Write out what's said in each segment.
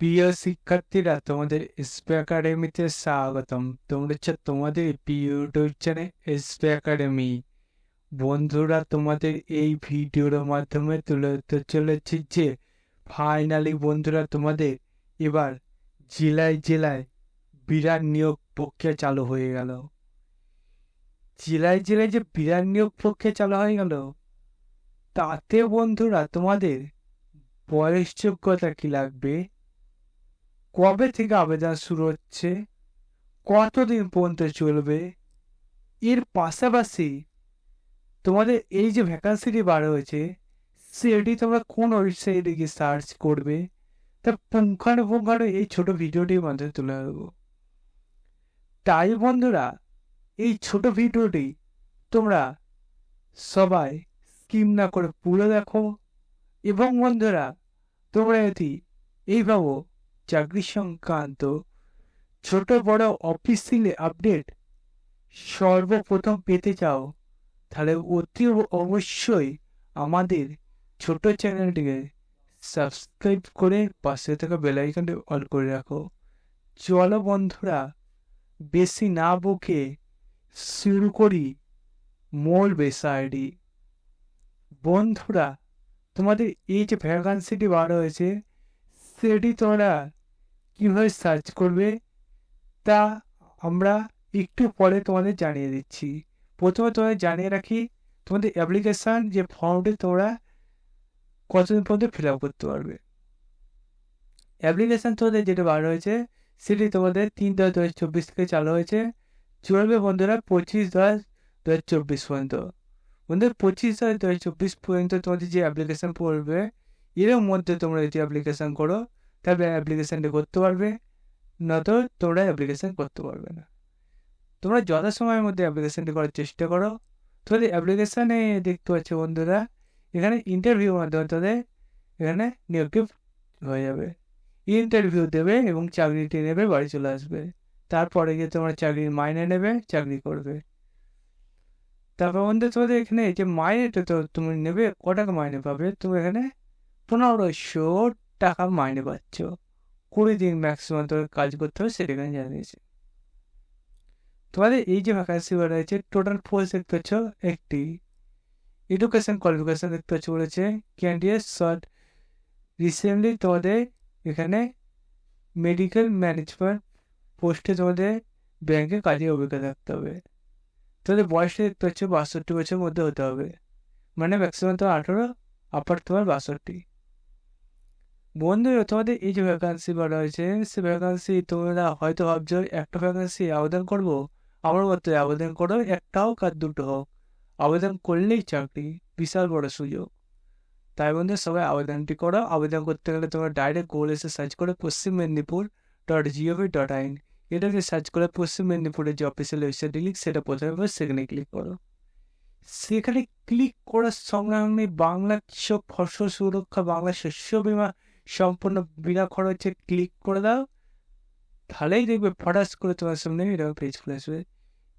প্রিয় শিক্ষার্থীরা, তোমাদের এসপি একাডেমিতে স্বাগতম। তোমরা হচ্ছে তোমাদের প্রিয় ইউটিউব চ্যানেল এসপি একাডেমি। বন্ধুরা, তোমাদের এই ভিডিওর মাধ্যমে তুলে ধরতে চলেছি যে ফাইনালি বন্ধুরা তোমাদের এবার জেলায় জেলায় বিরাট নিয়োগ প্রক্রিয়া চালু হয়ে গেল। জেলায় জেলায় যে বিরাট নিয়োগ প্রক্রিয়া চালু হয়ে গেল, তাতে বন্ধুরা তোমাদের বয়স যোগ্যতা কি লাগবে, কবে থেকে আবেদন শুরু হচ্ছে, কতদিন পর্যন্ত চলবে, এর পাশাপাশি তোমাদের এই যে ভ্যাকান্সিটি বার হয়েছে সেটি তোমরা কোন ওয়েবসাইটে গিয়ে সার্চ করবে, তা পুঙ্খানুপুঙ্খানু এই ছোট ভিডিওটির মাধ্যমে তুলে ধরবো। তাই বন্ধুরা, এই ছোট ভিডিওটি তোমরা সবাই স্কিম না করে পুরো দেখো। এবং বন্ধুরা, তোমরা যদি এইভাবে চাকরি সংক্রান্ত ছোট বড় অফিসিয়াল আপডেট সর্বপ্রথম পেতে চাও, তাহলে অতি অবশ্যই আমাদের ছোট চ্যানেলটিকে সাবস্ক্রাইব করে পাশে থাকা বেল আইকনটি অন করে রাখো। চলো বন্ধুরা, বেশি না বকে শুরু করি মূল বিষয়টি। বন্ধুরা, তোমাদের এই যে ভ্যাকান্সিটি বার হয়েছে সেটি তোমরা কীভাবে সার্চ করবে তা আমরা একটু পরে তোমাদের জানিয়ে দিচ্ছি। প্রথমে তোমাদের জানিয়ে রাখি, তোমাদের অ্যাপ্লিকেশান যে ফর্মটি তোমরা কতদিন পর্যন্ত ফিল আপ করতে পারবে। অ্যাপ্লিকেশান তোমাদের যেটা বার হয়েছে সেটি তোমাদের 3/10/2024 থেকে চালু হয়েছে, চলবে বন্ধুরা 25/10/2024 পর্যন্ত। বন্ধুরা 25/10/2024 পর্যন্ত তোমাদের যে অ্যাপ্লিকেশান পড়বে, এর মধ্যে তোমরা যদি অ্যাপ্লিকেশান করো তাহলে অ্যাপ্লিকেশানটি করতে পারবে, নয়তো তোমরা অ্যাপ্লিকেশান করতে পারবে না। তোমরা যথাসময়ের মধ্যে অ্যাপ্লিকেশানটি করার চেষ্টা করো। তোমাদের অ্যাপ্লিকেশানে দেখতে পাচ্ছ বন্ধুরা, এখানে ইন্টারভিউর মাধ্যমে তোদের এখানে নিয়োগটি হয়ে যাবে। ইন্টারভিউ দেবে এবং চাকরিটি নেবে, বাড়ি চলে আসবে। তারপরে গিয়ে তোমরা চাকরির মাইনে নেবে, চাকরি করবে। তারপর বন্ধু তোমাদের এখানে যে মাইনেটা তো তুমি নেবে, ক টাকা মাইনে পাবে, তুমি এখানে 1500 টাকা মাইনে পাচ্ছ। 20 দিন ম্যাক্সিমাম তোমার কাজ করতে হবে, সেটা এখানে জানিয়েছে। তোমাদের এই যে ভ্যাকান্সি রয়েছে টোটাল পোস্ট দেখতে পাচ্ছ একটি। এডুকেশন কোয়ালিফিকেশন দেখতে পাচ্ছ বলেছে ক্যান্ডিডেট শর্ট রিসেন্টলি তোমাদের এখানে মেডিকেল ম্যানেজমেন্ট পোস্টে তোমাদের ব্যাংকে কাজের অভিজ্ঞতা থাকতে হবে। তোমাদের বয়সটা দেখতে পাচ্ছ 62 বছরের মধ্যে হতে হবে, মানে ম্যাক্সিমাম তোমার 18, আপার তোমার 62। বন্ধুরা, তোমাদের এই যে ভ্যাকান্সি বলা হয়েছে সে ভ্যাকান্সি তোমরা হয়তো ভাবছো একটা ভ্যাকান্সি আবেদন করবো, আমার মতো আবেদন করো, একটা হোক আর দুটো হোক, আবেদন করলেই চাকরি, বিশাল বড় সুযোগ। তাই বন্ধু সবাই আবেদনটি করো। আবেদন করতে গেলে তোমরা ডাইরেক্ট গুগলে এসে সার্চ করে পশ্চিমমেদিনীপুর.gov.in, এটাকে সার্চ করে পশ্চিম মেদিনীপুরের যে অফিসিয়াল ওয়েবসাইট লিঙ্ক সেটা প্রথমে পাবে, সেখানে ক্লিক করো। সেখানে ক্লিক করার সঙ্গে সঙ্গে বাংলা কৃষক ফসল সুরক্ষা বাংলা শস্য বীমা সম্পূর্ণ বিনা খরচে ক্লিক করে দাও, তাহলেই দেখবে ফটাস করে তোমার সামনে এরকম পেজ খুলে আসবে।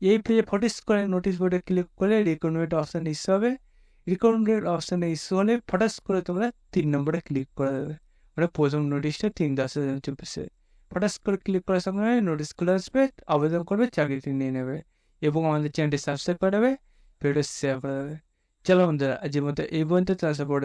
এই পেজে ফটাস করে নোটিশ বোর্ডে ক্লিক করে রিকমেন্ড অপশান ইস্যু হবে। রিকমেন্ডেড অপশানে ইস্যু হলে ফটাস করে তোমরা 3 নম্বরে ক্লিক করে দেবে, মানে প্রথম নোটিশটা 3/10/2024 ফটাস করে ক্লিক করার সঙ্গে নোটিশ খুলে আসবে, আবেদন করবে, চাকরিটি নিয়ে নেবে এবং আমাদের চ্যানেলটি সাবস্ক্রাইব করে দেবে, ভিডিও শেয়ার করে দেবে। চলো বন্ধুরা, আজকের মতো এই পর্যন্ত, তার সাপোর্ট